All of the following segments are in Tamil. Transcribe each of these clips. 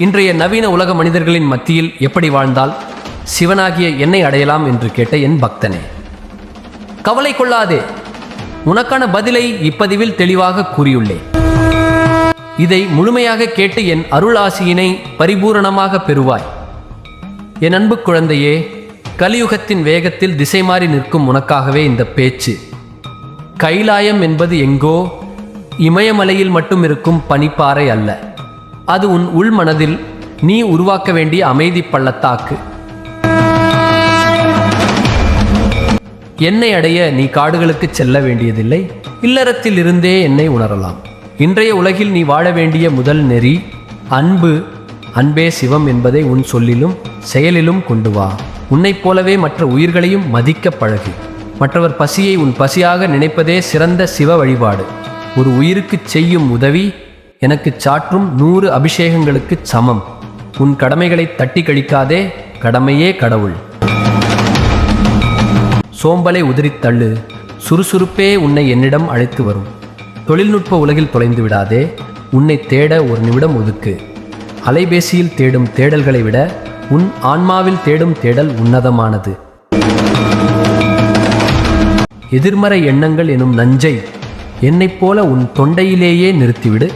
இன்றைய நவீன உலக மனிதர்களின் மத்தியில் எப்படி வாழ்ந்தால் சிவனாகிய என்னை அடையலாம் என்று கேட்ட என் பக்தனே, கவலை கொள்ளாதே. உனக்கான பதிலை இப்பதிவில் தெளிவாக கூறியுள்ளேன். இதை முழுமையாக கேட்டு என் அருள் ஆசியினை பரிபூரணமாக பெறுவாய். என் அன்பு குழந்தையே, கலியுகத்தின் வேகத்தில் திசை மாறி நிற்கும் உனக்காகவே இந்த பேச்சு. கைலாயம் என்பது எங்கோ இமயமலையில் மட்டும் இருக்கும் பனிப்பாறை அல்ல. அது உன் உள் மனதில் நீ உருவாக்க வேண்டிய அமைதி பள்ளத்தாக்கு. என்னை அடைய நீ காடுகளுக்கு செல்ல வேண்டியதில்லை. இல்லறத்தில் இருந்தே என்னை உணரலாம். இன்றைய உலகில் நீ வாழ வேண்டிய முதல் நெறி அன்பு. அன்பே சிவம் என்பதை உன் சொல்லிலும் செயலிலும் கொண்டு வா. உன்னைப் போலவே மற்ற உயிர்களையும் மதிக்க பழகு. மற்றவர் பசியை உன் பசியாக நினைப்பதே சிறந்த சிவ வழிபாடு. ஒரு உயிருக்கு செய்யும் உதவி எனக்கு சாற்றும் 100 அபிஷேகங்களுக்கு சமம். உன் கடமைகளை தட்டி கழிக்காதே. கடமையே கடவுள். சோம்பலை உதிரித்தள்ளு. சுறுசுறுப்பே உன்னை என்னிடம் அழைத்து வரும். தொழில்நுட்ப உலகில் தொலைந்து விடாதே. உன்னை தேட ஒரு நிமிடம் ஒதுக்கு. அலைபேசியில் தேடும் தேடல்களை விட உன் ஆன்மாவில் தேடும் தேடல் உன்னதமானது. எதிர்மறை எண்ணங்கள் எனும் நஞ்சை என்னைப் போல உன் தொண்டையிலேயே நிறுத்திவிடு.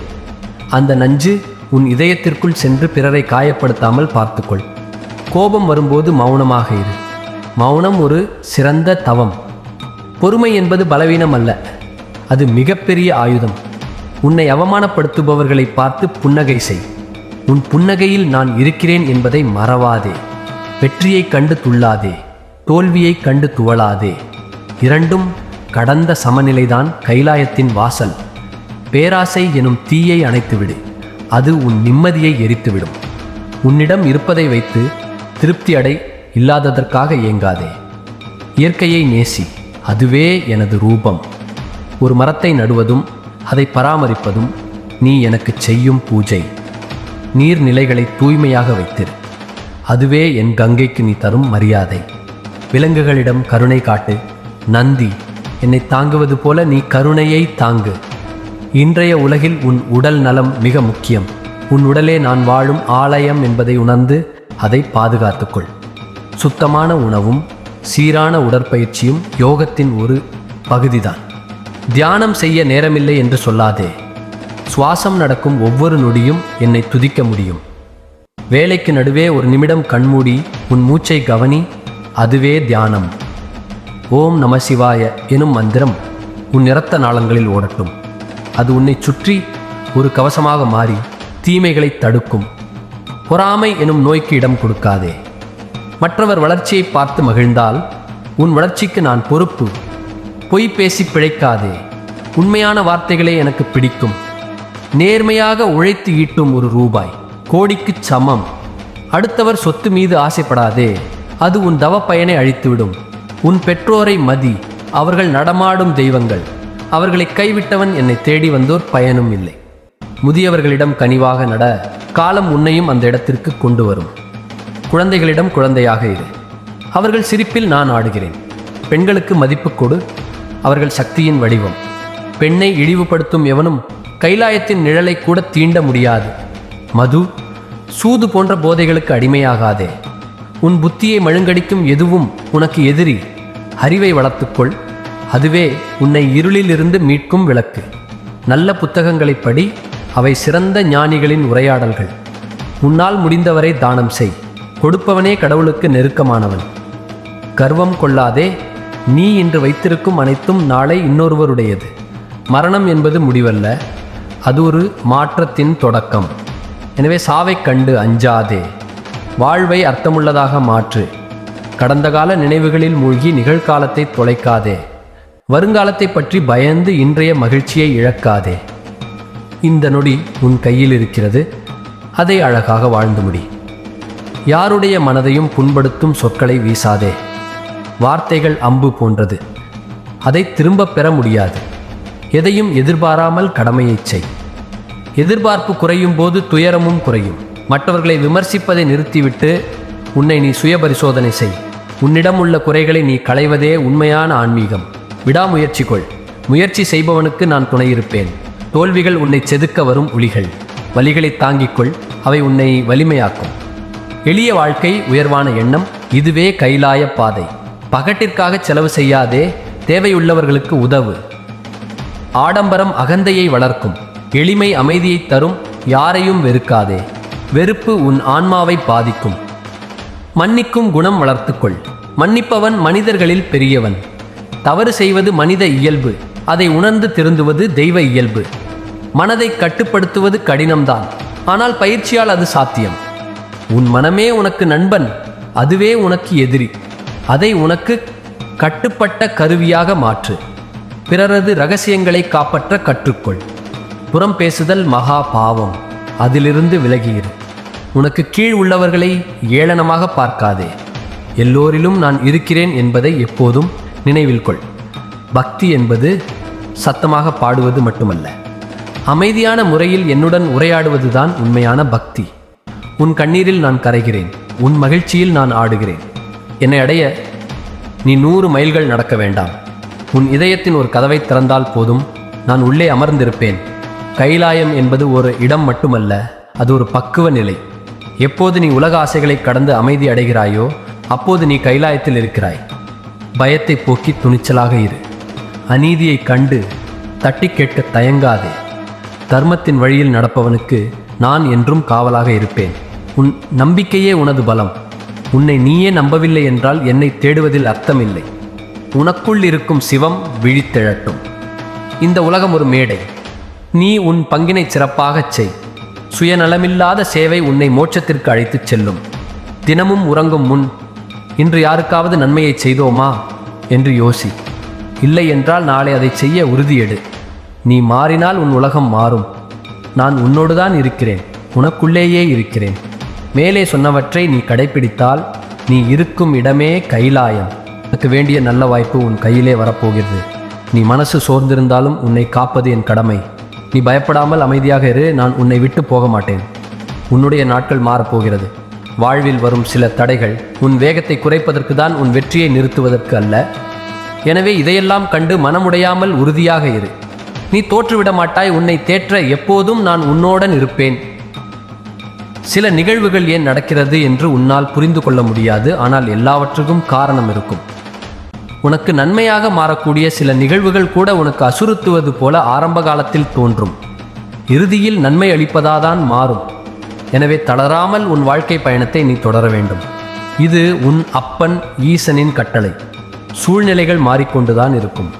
அந்த நஞ்சு உன் இதயத்திற்குள் சென்று பிறரை காயப்படுத்தாமல் பார்த்துக்கொள். கோபம் வரும்போது மௌனமாக இரு. மௌனம் ஒரு சிறந்த தவம். பொறுமை என்பது பலவீனம் அல்ல, அது மிகப்பெரிய ஆயுதம். உன்னை அவமானப்படுத்துபவர்களை பார்த்து புன்னகை செய். உன் புன்னகையில் நான் இருக்கிறேன் என்பதை மறவாதே. வெற்றியை கண்டு துள்ளாதே, தோல்வியை கண்டு துவளாதே. இரண்டும் கடந்த சமநிலைதான் கைலாயத்தின் வாசல். பேராசை எனும் தீயை அணைத்துவிடு. அது உன் நிம்மதியை எரித்துவிடும். உன்னிடம் இருப்பதை வைத்து திருப்தி அடை. இல்லாததற்காக ஏங்காதே. இயற்கையை நேசி. அதுவே எனது ரூபம். ஒரு மரத்தை நடுவதும் அதை பராமரிப்பதும் நீ எனக்கு செய்யும் பூஜை. நீர்நிலைகளை தூய்மையாக வைத்திரு. அதுவே என் கங்கைக்கு நீ தரும் மரியாதை. விலங்குகளிடம் கருணை காட்டு. நந்தி என்னை தாங்குவது போல நீ கருணையை தாங்கு. இன்றைய உலகில் உன் உடல் நலம் மிக முக்கியம். உன் உடலே நான் வாழும் ஆலயம் என்பதை உணர்ந்து அதை பாதுகாத்துக்கொள். சுத்தமான உணவும் சீரான உடற்பயிற்சியும் யோகத்தின் ஒரு பகுதிதான். தியானம் செய்ய நேரமில்லை என்று சொல்லாதே. சுவாசம் நடக்கும் ஒவ்வொரு நொடியும் என்னை துதிக்க முடியும். வேலைக்கு நடுவே ஒரு நிமிடம் கண்மூடி உன் மூச்சை கவனி. அதுவே தியானம். ஓம் நம சிவாய எனும் மந்திரம் உன் இரத்த நாளங்களில் ஓடட்டும். அது உன்னை சுற்றி ஒரு கவசமாக மாறி தீமைகளை தடுக்கும். பொறாமை எனும் நோய்க்கு இடம் கொடுக்காதே. மற்றவர் வளர்ச்சியை பார்த்து மகிழ்ந்தால் உன் வளர்ச்சிக்கு நான் பொறுப்பு. பொய் பேசி பிழைக்காதே. உண்மையான வார்த்தைகளே எனக்கு பிடிக்கும். நேர்மையாக உழைத்து ஈட்டும் ஒரு ரூபாய் கோடிக்கு சமம். அடுத்தவர் சொத்து மீது ஆசைப்படாதே. அது உன் தவ பயனை அழித்துவிடும். உன் பெற்றோரை மதி. அவர்கள் நடமாடும் தெய்வங்கள். அவர்களை கைவிட்டவன் என்னை தேடி வந்தோர் பயனும் இல்லை. முதியவர்களிடம் கனிவாக நட. காலம் உன்னையும் அந்த இடத்திற்கு கொண்டு வரும். குழந்தைகளிடம் குழந்தையாக இரு. அவர்கள் சிரிப்பில் நான் ஆடுகிறேன். பெண்களுக்கு மதிப்பு கொடு. அவர்கள் சக்தியின் வடிவம். பெண்ணை இழிவுபடுத்தும் எவனும் கைலாயத்தின் நிழலை கூட தீண்ட முடியாது. மது, சூது போன்ற போதைகளுக்கு அடிமையாகாதே. உன் புத்தியை மழுங்கடிக்கும் எதுவும் உனக்கு எதிரி. அறிவை வளர்த்துக்கொள். அதுவே உன்னை இருளிலிருந்து மீட்கும் விளக்கு. நல்ல புத்தகங்களை படி. அவை சிறந்த ஞானிகளின் உரையாடல்கள். உன்னால் முடிந்தவரை தானம் செய். கொடுப்பவனே கடவுளுக்கு நெருக்கமானவன். கர்வம் கொள்ளாதே. நீ இன்று வைத்திருக்கும் அனைத்தும் நாளை இன்னொருவருடையது. மரணம் என்பது முடிவல்ல, அது ஒரு மாற்றத்தின் தொடக்கம். எனவே சாவை கண்டு அஞ்சாதே. வாழ்வை அர்த்தமுள்ளதாக மாற்று. கடந்த கால நினைவுகளில் மூழ்கி நிகழ்காலத்தை தொலைக்காதே. வருங்காலத்தை பற்றி பயந்து இன்றைய மகிழ்ச்சியை இழக்காதே. இந்த நொடி உன் கையில் இருக்கிறது. அதை அழகாக வாழ்ந்து முடி. யாருடைய மனதையும் புண்படுத்தும் சொற்களை வீசாதே. வார்த்தைகள் அம்பு போன்றது. அதை திரும்ப பெற முடியாது. எதையும் எதிர்பாராமல் கடமையைச் செய். எதிர்பார்ப்பு குறையும் போது துயரமும் குறையும். மற்றவர்களை விமர்சிப்பதை நிறுத்திவிட்டு உன்னை நீ சுய பரிசோதனை செய். உன்னிடம் உள்ள குறைகளை நீ களைவதே உண்மையான ஆன்மீகம். விடாமுயற்சி கொள். முயற்சி செய்பவனுக்கு நான் துணையிருப்பேன். தோல்விகள் உன்னை செதுக்க வரும் உளிகள். வலிகளை தாங்கிக்கொள். அவை உன்னை வலிமையாக்கும். எளிய வாழ்க்கை, உயர்வான எண்ணம், இதுவே கைலாய பாதை. பகட்டிற்காக செலவு செய்யாதே, தேவையுள்ளவர்களுக்கு உதவு. ஆடம்பரம் அகந்தையை வளர்க்கும், எளிமை அமைதியை தரும். யாரையும் வெறுக்காதே, வெறுப்பு உன் ஆன்மாவை பாதிக்கும். மன்னிக்கும் குணம் வளர்த்துக்கொள். மன்னிப்பவன் மனிதர்களில் பெரியவன். தவறு செய்வது மனித இயல்பு, அதை உணர்ந்து திருந்துவது தெய்வ இயல்பு. மனதை கட்டுப்படுத்துவது கடினம்தான், ஆனால் பயிற்சியால் அது சாத்தியம். உன் மனமே உனக்கு நண்பன், அதுவே உனக்கு எதிரி. அதை உனக்கு கட்டுப்பட்ட கருவியாக மாற்று. பிறரது இரகசியங்களை காப்பாற்ற கற்றுக்கொள். புறம் பேசுதல் மகா பாவம், அதிலிருந்து விலகியிரு. உனக்கு கீழ் உள்ளவர்களை ஏளனமாக பார்க்காதே. எல்லோரிலும் நான் இருக்கிறேன் என்பதை எப்போதும் நினைவில் கொள். பக்தி என்பது சத்தமாக பாடுவது மட்டுமல்ல, அமைதியான முறையில் என்னுடன் உரையாடுவதுதான் உண்மையான பக்தி. உன் கண்ணீரில் நான் கரைகிறேன், உன் மகிழ்ச்சியில் நான் ஆடுகிறேன். என்னை அடைய நீ 100 மைல்கள் நடக்க வேண்டாம். உன் இதயத்தின் ஒரு கதவை திறந்தால் போதும், நான் உள்ளே அமர்ந்திருப்பேன். கைலாயம் என்பது ஒரு இடம் மட்டுமல்ல, அது ஒரு பக்குவ நிலை. எப்போது நீ உலக ஆசைகளை கடந்து அமைதி அடைகிறாயோ அப்போது நீ கைலாயத்தில் இருக்கிறாய். பயத்தை போக்கி துணிச்சலாக இரு. அநீதியை கண்டு தட்டி கேட்க தயங்காதே. தர்மத்தின் வழியில் நடப்பவனுக்கு நான் என்றும் காவலாக இருப்பேன். உன் நம்பிக்கையே உனது பலம். உன்னை நீயே நம்பவில்லை என்றால் என்னை தேடுவதில் அர்த்தமில்லை. உனக்குள் இருக்கும் சிவம் விழித்தெழட்டும். இந்த உலகம் ஒரு மேடை. நீ உன் பங்கினை சிறப்பாகச் செய். சுயநலமில்லாத சேவை உன்னை மோட்சத்திற்கு அழைத்துச் செல்லும். தினமும் உறங்கும் முன், இன்று யாருக்காவது நன்மையை செய்தோமா என்று யோசி. இல்லை என்றால் நாளை அதை செய்ய உறுதியெடு. நீ மாறினால் உன் உலகம் மாறும். நான் உன்னோடுதான் இருக்கிறேன், உனக்குள்ளேயே இருக்கிறேன். மேலே சொன்னவற்றை நீ கடைப்பிடித்தால் நீ இருக்கும் இடமே கைலாயம். உனக்கு வேண்டிய நல்ல வாய்ப்பு உன் கையிலே வரப்போகிறது. நீ மனசு சோர்ந்திருந்தாலும் உன்னை காப்பது என் கடமை. நீ பயப்படாமல் அமைதியாக இரு, நான் உன்னை விட்டு போக மாட்டேன். உன்னுடைய நாட்கள் மாறப்போகிறது. வாழ்வில் வரும் சில தடைகள் உன் வேகத்தை குறைப்பதற்கு தான், உன் வெற்றியை நிறுத்துவதற்கு அல்ல. எனவே இதையெல்லாம் கண்டு மனமுடையாமல் உறுதியாக இரு. நீ தோற்றுவிட மாட்டாய். உன்னை தேற்ற எப்போதும் நான் உன்னோடன் இருப்பேன். சில நிகழ்வுகள் ஏன் நடக்கிறது என்று உன்னால் புரிந்து கொள்ள முடியாது, ஆனால் எல்லாவற்றுக்கும் காரணம் இருக்கும். உனக்கு நன்மையாக மாறக்கூடிய சில நிகழ்வுகள் கூட உனக்கு அசுறுத்துவது போல ஆரம்ப காலத்தில் தோன்றும். இறுதியில் நன்மை அளிப்பதாதான் மாறும். எனவே தளராமல் உன் வாழ்க்கை பயணத்தை நீ தொடர வேண்டும். இது உன் அப்பன் ஈசனின் கட்டளை. சூழ்நிலைகள் மாறிக்கொண்டுதான் இருக்கும்.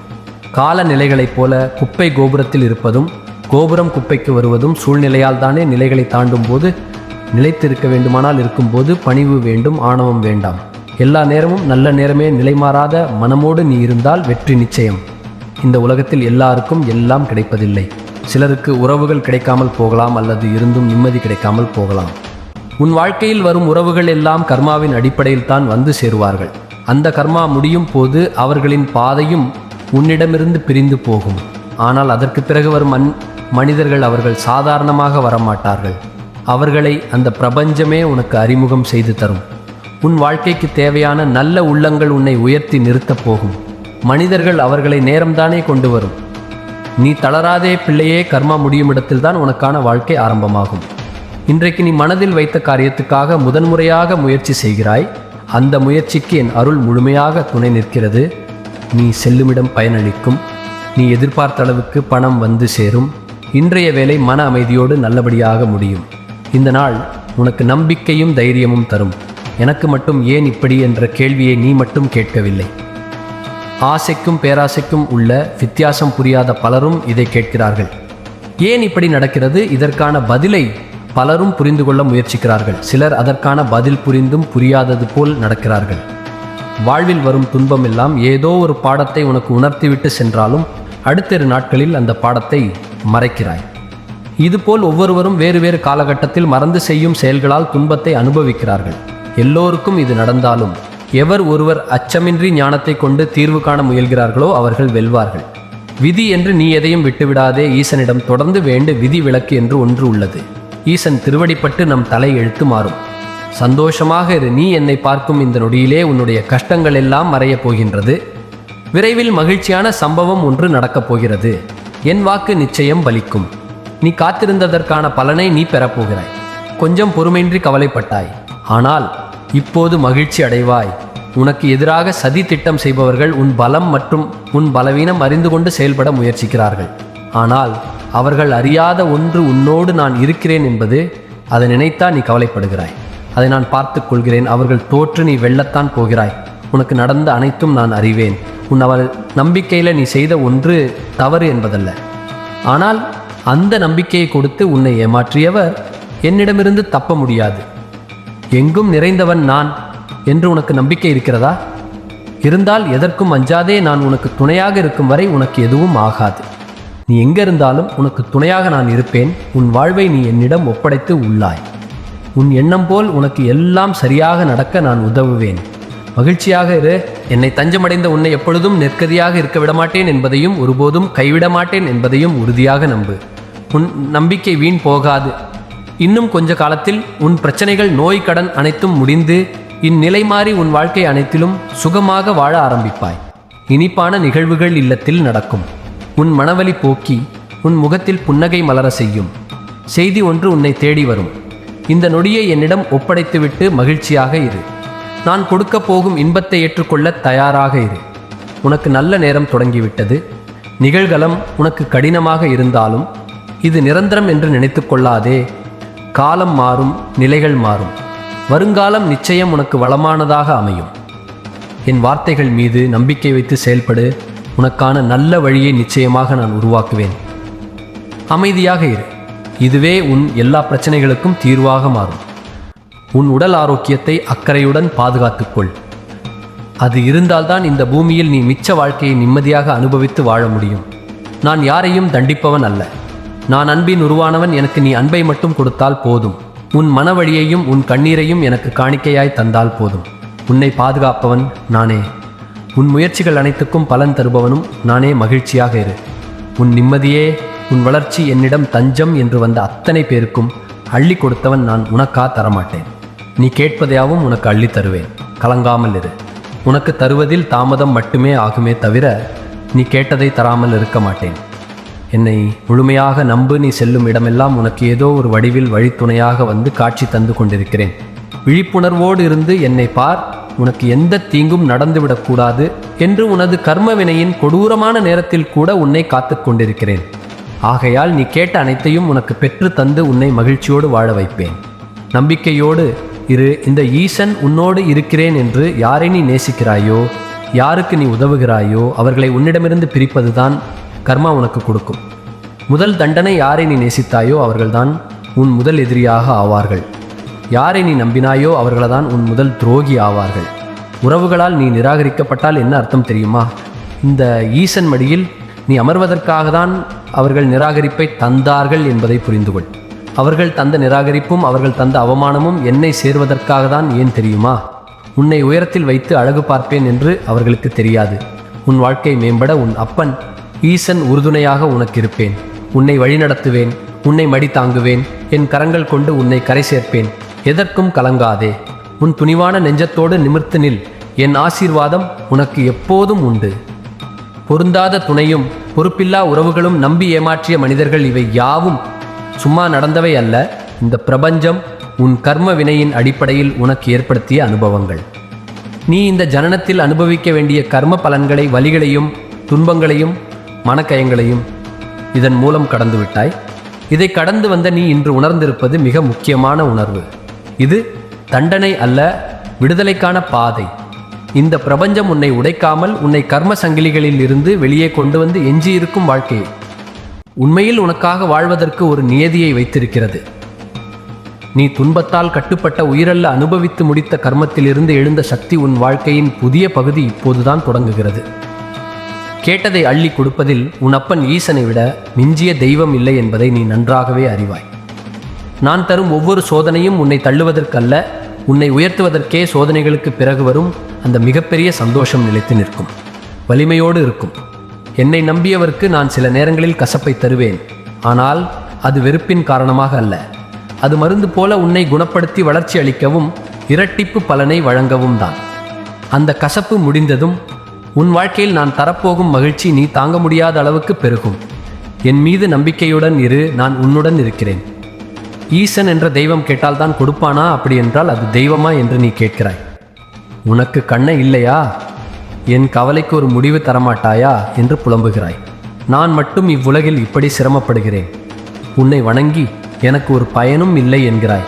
காலநிலைகளைப் போல குப்பை கோபுரத்தில் இருப்பதும் கோபுரம் குப்பைக்கு வருவதும் சூழ்நிலையால் தானே. நிலைகளை தாண்டும் போது நிலைத்திருக்க வேண்டுமானால் இருக்கும்போது பணிவு வேண்டும், ஆணவம் வேண்டாம். எல்லா நேரமும் நல்ல நேரமே. நிலைமாறாத மனமோடு நீ இருந்தால் வெற்றி நிச்சயம். இந்த உலகத்தில் எல்லாருக்கும் எல்லாம் கிடைப்பதில்லை. சிலருக்கு உறவுகள் கிடைக்காமல் போகலாம், அல்லது இருந்தும் நிம்மதி கிடைக்காமல் போகலாம். உன் வாழ்க்கையில் வரும் உறவுகள் எல்லாம் கர்மாவின் அடிப்படையில் தான் வந்து சேருவார்கள். அந்த கர்மா முடியும் போது அவர்களின் பாதையும் உன்னிடமிருந்து பிரிந்து போகும். ஆனால் அதற்கு பிறகு வரும் மனிதர்கள் அவர்கள் சாதாரணமாக வரமாட்டார்கள். அவர்களை அந்த பிரபஞ்சமே உனக்கு அறிமுகம் செய்து தரும். உன் வாழ்க்கைக்கு தேவையான நல்ல உள்ளங்கள் உன்னை உயர்த்தி நிறுத்தப் போகும். மனிதர்கள் அவர்களை நேரம்தானே கொண்டு வரும். நீ தளராதே பிள்ளையே. கர்மா முடியும் இடத்தில்தான் உனக்கான வாழ்க்கை ஆரம்பமாகும். இன்றைக்கு நீ மனதில் வைத்த காரியத்துக்காக முதன்முறையாக முயற்சி செய்கிறாய். அந்த முயற்சிக்கு என் அருள் முழுமையாக துணை நிற்கிறது. நீ செல்லுமிடம் பயனளிக்கும். நீ எதிர்பார்த்த அளவுக்கு பணம் வந்து சேரும். இன்றைய வேலை மன அமைதியோடு நல்லபடியாக முடியும். இந்த நாள் உனக்கு நம்பிக்கையும் தைரியமும் தரும். எனக்கு மட்டும் ஏன் இப்படி என்ற கேள்வியை நீ மட்டும் கேட்கவில்லை. ஆசைக்கும் பேராசைக்கும் உள்ள வித்தியாசம் புரியாத பலரும் இதை கேட்கிறார்கள். ஏன் இப்படி நடக்கிறது? இதற்கான பதிலை பலரும் புரிந்து கொள்ள முயற்சிக்கிறார்கள். சிலர் அதற்கான பதில் புரிந்தும் புரியாதது போல் நடக்கிறார்கள். வாழ்வில் வரும் துன்பம் எல்லாம் ஏதோ ஒரு பாடத்தை உனக்கு உணர்த்திவிட்டு சென்றாலும் அடுத்த 2 நாட்களில் அந்த பாடத்தை மறைக்கிறாய். இதுபோல் ஒவ்வொருவரும் வேறு வேறு காலகட்டத்தில் மறந்து செய்யும் செயல்களால் துன்பத்தை அனுபவிக்கிறார்கள். எல்லோருக்கும் இது நடந்தாலும் எவர் ஒருவர் அச்சமின்றி ஞானத்தை கொண்டு தீர்வு காண முயல்கிறார்களோ அவர்கள் வெல்வார்கள். விதி என்று நீ எதையும் விட்டுவிடாதே. ஈசனிடம் தொடர்ந்து வேண்டு. விதி விலக்கு என்று ஒன்று உள்ளது. ஈசன் திருவடிப்பட்டு நம் தலை எழுத்து மாறும். சந்தோஷமாக இரு. நீ என்னை பார்க்கும் இந்த நொடியிலே உன்னுடைய கஷ்டங்கள் எல்லாம் மறையப் போகின்றது. விரைவில் மகிழ்ச்சியான சம்பவம் ஒன்று நடக்கப் போகிறது. என் வாக்கு நிச்சயம் பலிக்கும். நீ காத்திருந்ததற்கான பலனை நீ பெறப்போகிறாய். கொஞ்சம் பொறுமையின்றி கவலைப்பட்டாய். ஆனால் இப்போது மகிழ்ச்சி அடைவாய். உனக்கு எதிராக சதி திட்டம் செய்பவர்கள் உன் பலம் மற்றும் உன் பலவீனம் அறிந்து கொண்டு செயல்பட முயற்சிக்கிறார்கள். ஆனால் அவர்கள் அறியாத ஒன்று உன்னோடு நான் இருக்கிறேன் என்பது. அதை நினைத்தா நீ கவலைப்படுகிறாய். அதை நான் பார்த்து கொள்கிறேன். அவர்கள் தோற்று நீ வெல்லத்தான் போகிறாய். உனக்கு நடந்த அனைத்தும் நான் அறிவேன். அவள் நம்பிக்கையில் நீ செய்த ஒன்று தவறு என்பதல்ல. ஆனால் அந்த நம்பிக்கையை கொடுத்து உன்னை ஏமாற்றியவர் என்னிடமிருந்து தப்ப முடியாது. எங்கும் நிறைந்தவன் நான் என்று உனக்கு நம்பிக்கை இருக்கிறதா? இருந்தால் எதற்கும் அஞ்சாதே. நான் உனக்கு துணையாக இருக்கும் வரை உனக்கு எதுவும் ஆகாது. நீ எங்கே இருந்தாலும் உனக்கு துணையாக நான் இருப்பேன். உன் வாழ்வை நீ என்னிடம் ஒப்படைத்து உள்ளாய். உன் எண்ணம் போல் உனக்கு எல்லாம் சரியாக நடக்க நான் உதவுவேன். மகிழ்ச்சியாக இரு. என்னை தஞ்சமடைந்த உன்னை எப்பொழுதும் நெற்கதியாக இருக்க விடமாட்டேன் என்பதையும் ஒருபோதும் கைவிட மாட்டேன் என்பதையும் உறுதியாக நம்பு. உன் நம்பிக்கை வீண் போகாது. இன்னும் கொஞ்ச காலத்தில் உன் பிரச்சனைகள், நோய், கடன் அனைத்தும் முடிந்து இந்நிலை மாறி உன் வாழ்க்கை அனைத்திலும் சுகமாக வாழ ஆரம்பிப்பாய். இனிப்பான நிகழ்வுகள் இல்லத்தில் நடக்கும். உன் மனவலி போக்கி உன் முகத்தில் புன்னகை மலர செய்யும் செய்தி ஒன்று உன்னை தேடி வரும். இந்த நொடியை என்னிடம் ஒப்படைத்துவிட்டு மகிழ்ச்சியாக இரு. நான் கொடுக்க போகும் இன்பத்தை ஏற்றுக்கொள்ள தயாராக இரு. உனக்கு நல்ல நேரம் தொடங்கிவிட்டது. நிகழ்கலம் உனக்கு கடினமாக இருந்தாலும் இது நிரந்தரம் என்று நினைத்து கொள்ளாதே. காலம் மாறும், நிலைகள் மாறும். வருங்காலம் நிச்சயம் உனக்கு வளமானதாக அமையும். என் வார்த்தைகள் மீது நம்பிக்கை வைத்து செயல்படு. உனக்கான நல்ல வழியை நிச்சயமாக நான் உருவாக்குவேன். அமைதியாக இரு. இதுவே உன் எல்லா பிரச்சனைகளுக்கும் தீர்வாக மாறும். உன் உடல் ஆரோக்கியத்தை அக்கறையுடன் பாதுகாத்துக்கொள். அது இருந்தால்தான் இந்த பூமியில் நீ மிச்ச வாழ்க்கையை நிம்மதியாக அனுபவித்து வாழ முடியும். நான் யாரையும் தண்டிப்பவன் அல்ல. நான் அன்பின் உருவானவன். எனக்கு நீ அன்பை மட்டும் கொடுத்தால் போதும். உன் மனவழியையும் உன் கண்ணீரையும் எனக்கு காணிக்கையாய் தந்தால் போதும். உன்னை பாதுகாப்பவன் நானே. உன் முயற்சிகள் அனைத்துக்கும் பலன் தருபவனும் நானே. மகிழ்ச்சியாக இரு. உன் நிம்மதியே, உன் வளர்ச்சி என்னிடம் தஞ்சம் என்று வந்த அத்தனை பேருக்கும் அள்ளி கொடுத்தவன் நான். உனக்கா தரமாட்டேன். நீ கேட்பதையாவும் உனக்கு அள்ளி தருவேன். கலங்காமல் இரு. உனக்கு தருவதில் தாமதம் மட்டுமே ஆகுமே தவிர நீ கேட்டதை தராமல் இருக்க மாட்டேன். என்னை முழுமையாக நம்பு. நீ செல்லும் இடமெல்லாம் உனக்கு ஏதோ ஒரு வடிவில் வழித்துணையாக வந்து காட்சி தந்து கொண்டிருக்கிறேன். விழிப்புணர்வோடு இருந்து என்னை பார். உனக்கு எந்த தீங்கும் நடந்துவிடக்கூடாது என்று உனது கர்ம வினையின் கொடூரமான நேரத்தில் கூட உன்னை காத்து கொண்டிருக்கிறேன். ஆகையால் நீ கேட்ட அனைத்தையும் உனக்கு பெற்று தந்து உன்னை மகிழ்ச்சியோடு வாழ வைப்பேன். நம்பிக்கையோடு இரு. இந்த ஈசன் உன்னோடு இருக்கிறேன் என்று யாரை நீ நேசிக்கிறாயோ, யாருக்கு நீ உதவுகிறாயோ அவர்களை உன்னிடமிருந்து பிரிப்பதுதான் கர்மா உனக்கு கொடுக்கும். முதல் தண்டனை யாரை நீ நேசித்தாயோ அவர்கள்தான் உன் முதல் எதிரியாக ஆவார்கள். யாரை நீ நம்பினாயோ அவர்கள்தான் உன் முதல் துரோகி ஆவார்கள். உறவுகளால் நீ நிராகரிக்கப்பட்டால் என்ன அர்த்தம் தெரியுமா? இந்த ஈசன் மடியில் நீ அமர்வதற்காக தான் அவர்கள் நிராகரிப்பை தந்தார்கள் என்பதை புரிந்துகொள். அவர்கள் தந்த நிராகரிப்பும் அவர்கள் தந்த அவமானமும் என்னை சேர்வதற்காக தான். ஏன் தெரியுமா? உன்னை உயரத்தில் வைத்து அழகு பார்ப்பேன் என்று அவர்களுக்கு தெரியாது. உன் வாழ்க்கை மேம்பட உன் அப்பன் ஈசன் உறுதுணையாக உனக்கு இருப்பேன். உன்னை வழிநடத்துவேன். உன்னை மடி தாங்குவேன். என் கரங்கள் கொண்டு உன்னை கரை சேர்ப்பேன். எதற்கும் கலங்காதே. உன் துணிவான நெஞ்சத்தோடு நிமிர்த்து நில். என் ஆசீர்வாதம் உனக்கு எப்போதும் உண்டு. பொருந்தாத துணையும் பொறுப்பில்லா உறவுகளும் நம்பி ஏமாற்றிய மனிதர்கள் இவை யாவும் சும்மா நடந்தவை அல்ல. இந்த பிரபஞ்சம் உன் கர்ம வினையின் அடிப்படையில் உனக்கு ஏற்படுத்திய அனுபவங்கள். நீ இந்த ஜனனத்தில் அனுபவிக்க வேண்டிய கர்ம பலன்களை, வலிகளையும் துன்பங்களையும் மனக்கயங்களையும் இதன் மூலம் கடந்து விட்டாய். இதை கடந்து வந்த நீ இன்று உணர்ந்திருப்பது மிக முக்கியமான உணர்வு. இது தண்டனை அல்ல, விடுதலைக்கான பாதை. இந்த பிரபஞ்சம் உன்னை உடைக்காமல் உன்னை கர்ம சங்கிலிகளில் இருந்து வெளியே கொண்டு வந்து எஞ்சியிருக்கும் வாழ்க்கையை உண்மையில் உனக்காக வாழ்வதற்கு ஒரு நியதியை வைத்திருக்கிறது. நீ துன்பத்தால் கட்டுப்பட்ட உயிரல்ல, அனுபவித்து முடித்த கர்மத்திலிருந்து எழுந்த சக்தி. உன் வாழ்க்கையின் புதிய பகுதி இப்போதுதான் தொடங்குகிறது. கேட்டதை அள்ளி கொடுப்பதில் உன் அப்பன் ஈசனை விட மிஞ்சிய தெய்வம் இல்லை என்பதை நீ நன்றாகவே அறிவாய். நான் தரும் ஒவ்வொரு சோதனையும் உன்னை தள்ளுவதற்கல்ல, உன்னை உயர்த்துவதற்கே. சோதனைகளுக்கு பிறகு வரும் அந்த மிகப்பெரிய சந்தோஷம் நிலைத்து நிற்கும், வலிமையோடு இருக்கும். என்னை நம்பியவருக்கு நான் சில நேரங்களில் கசப்பை தருவேன். ஆனால் அது வெறுப்பின் காரணமாக அல்ல. அது மருந்து போல உன்னை குணப்படுத்தி வளர்ச்சி அளிக்கவும் இரட்டிப்பு பலனை வழங்கவும் தான். அந்த கசப்பு முடிந்ததும் உன் வாழ்க்கையில் நான் தரப்போகும் மகிழ்ச்சி நீ தாங்க முடியாத அளவுக்கு பெருகும். என் மீது நம்பிக்கையுடன் இரு. நான் உன்னுடன் இருக்கிறேன். ஈசன் என்ற தெய்வம் கேட்டால்தான் கொடுப்பானா, அப்படி என்றால் அது தெய்வமா என்று நீ கேட்கிறாய். உனக்கு கண்ணை இல்லையா? என் கவலைக்கு ஒரு முடிவு தரமாட்டாயா என்று புலம்புகிறாய். நான் மட்டும் இவ்வுலகில் இப்படி சிரமப்படுகிறேன். உன்னை வணங்கி எனக்கு ஒரு பயனும் இல்லை என்கிறாய்.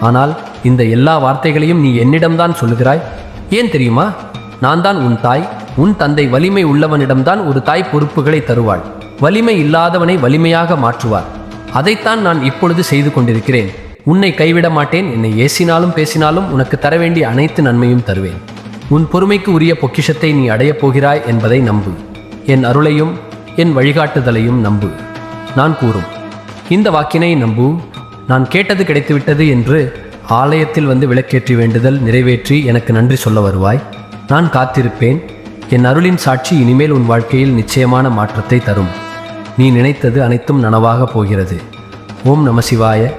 ஆனால் இந்த எல்லா வார்த்தைகளையும் நீ என்னிடம்தான் சொல்லுகிறாய். ஏன் தெரியுமா? நான் தான் உன் தாய். உன் தந்தை வலிமை உள்ளவனிடம்தான் ஒரு தாய் பொறுப்புகளை தருவாள். வலிமை இல்லாதவனை வலிமையாக மாற்றுவார். அதைத்தான் நான் இப்பொழுது செய்து கொண்டிருக்கிறேன். உன்னை கைவிட மாட்டேன். என்னை ஏசினாலும் பேசினாலும் உனக்கு தர வேண்டிய அனைத்து நன்மையும் தருவேன். உன் பொறுமைக்கு உரிய பொக்கிஷத்தை நீ அடையப் போகிறாய் என்பதை நம்பு. என் அருளையும் என் வழிகாட்டுதலையும் நம்பு. நான் கூறும் இந்த வாக்கினை நம்பு. நான் கேட்டது கிடைத்துவிட்டது என்று ஆலயத்தில் வந்து விளக்கேற்றி வேண்டுதல் நிறைவேற்றி எனக்கு நன்றி சொல்ல வருவாய். நான் காத்திருப்பேன். என் அருளின் சாட்சி இனிமேல் உன் வாழ்க்கையில் நிச்சயமான மாற்றத்தை தரும். நீ நினைத்தது அனைத்தும் நனவாக போகிறது. ஓம் நம சிவாய.